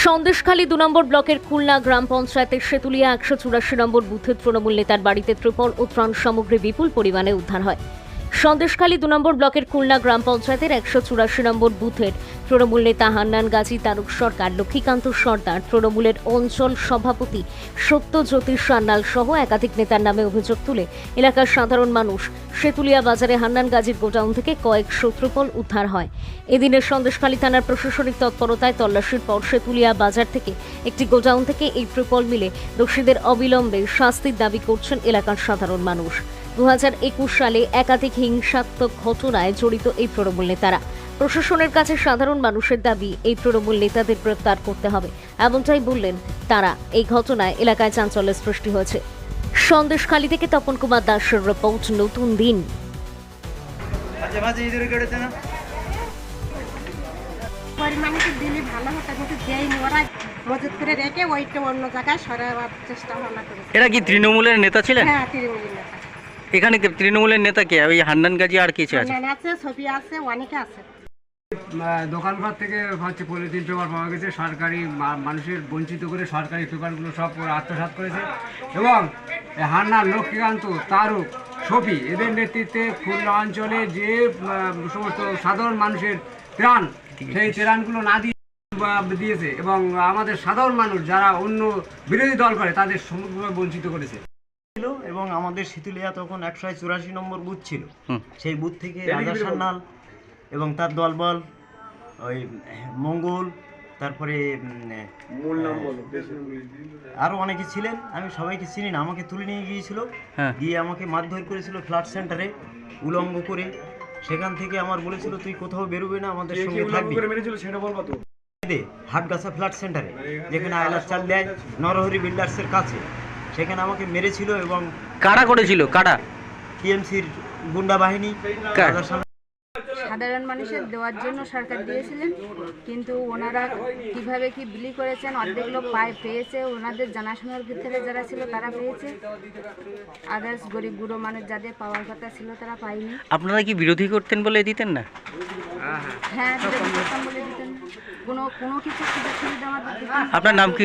সন্দেশখালী ২ নম্বর ব্লকের খুলনা গ্রাম পঞ্চায়েতের সেতুলিয়া ১৮৪ নম্বর বুথের তৃণমূল নেতার বাড়িতে ত্রিপল ও ত্রাণ সামগ্রী বিপুল পরিমাণে উদ্ধার হয়। সন্দেশখালী ২ নম্বর ব্লকের খুলনা গ্রাম পঞ্চায়েতের ১৮৪ নম্বর বুথের তৃণমূল নেতা হান্নান গাজী, তারক সরকার, লক্ষ্মীকান্ত সর্দার, তৃণমূলের অঞ্চল সভাপতি সত্যজ্যোতি সান্যাল সহ একাধিক নেতার নামে অভিযোগ তুলে এলাকার সাধারণ মানুষ সেতুলিয়া বাজারে হান্নান গাজীর গোডাউন থেকে কয়েকশো ত্রিপল উদ্ধার হয়। এদিনের সন্দেশখালী থানার প্রশাসনিক তৎপরতায় তল্লাশির পর সেতুলিয়া বাজার থেকে একটি গোডাউন থেকে এই ত্রিপল মিলে দোষীদের অবিলম্বে শাস্তির দাবি করছেন এলাকার সাধারণ মানুষ। ২০২১ সালে একাধিক হিংসাত্মক ঘটনায় জড়িত এই তৃণমূল নেতারা। প্রশাসনের কাছে সাধারণ মানুষের দাবি এই তৃণমূল নেতাদের গ্রেপ্তার করতে হবে, এমনটাই বললেন তারা। এই ঘটনায় এলাকায় চাঞ্চল্যের সৃষ্টি হয়েছে। সন্দেশখালী থেকে তপন কুমার দাসের রিপোর্ট, নতুন দিন। এরা কি তৃণমূলের নেতা ছিলেন? হ্যাঁ, তৃণমূলের নেতা। এখানে তৃণমূলের নেতা কে? ওই হান্নান গাজী আর কিছু আছে? হান্নান আছে, ছবি আছে, অনেকে আছে। দোকানঘর থেকে হচ্ছে পলিথিন পেপার পাওয়া গেছে, সরকারি মানুষের বঞ্চিত করে সরকারি পেপারগুলো সব আত্মসাৎ করেছে। এবং হান্নান, লক্ষ্মীকান্ত, তারক, শফি এদের নেতৃত্বে খুলনা অঞ্চলে যে সমস্ত সাধারণ মানুষের ত্রাণ, সেই ত্রাণগুলো না দিয়ে দিয়েছে এবং আমাদের সাধারণ মানুষ যারা অন্য বিরোধী দল করে তাদের সম্পূর্ণভাবে বঞ্চিত করেছে। এবং আমাদের সেতুলিয়া তখন ১৮৪ নম্বর বুথ ছিল। সেই বুথ থেকে রাজা সান্যাল এবং তার দলবল, ওই মঙ্গল, তারপরে আরও অনেকে ছিলেন, আমি সবাইকে চিনি না, আমাকে তুলে নিয়ে গিয়েছিল। গিয়ে আমাকে মারধর করেছিল ফ্ল্যাট সেন্টারে উলঙ্গ করে। সেখান থেকে আমার বলেছিল তুই কোথাও বেরোবে না, আমাদের সঙ্গে থাকবি। হাটগাছা ফ্ল্যাট সেন্টারে, যেখানে আয়লার চাল দেয়, নরহরি বিল্ডার্সের কাছে, সেখানে আমাকে মেরেছিল। এবং কারা করেছিল? কারা? টিএমসির গুন্ডা বাহিনী। সাধারণ মানুষের দেওয়ার জন্য সরকার দিয়েছিলেন, কিন্তু ওনারা কিভাবে কি বিলি করেছেন, অর্ধেক লোক পেয়েছে, ওনাদের জানাশোনার ভিতরে যারা ছিল তারা পেয়েছে, আদার্স গরিব বুড়ো মানুষ যাদের পাওয়ার কথা ছিল তারা পায়নি। আপনারা কি বিরোধী করতেন বলে দিতেন না? হ্যাঁ, বিরোধী করতাম বলে দিতেন, কোনো কিছু সুযোগ সুবিধা আমাদের দিতেন না। আপনার নাম কি?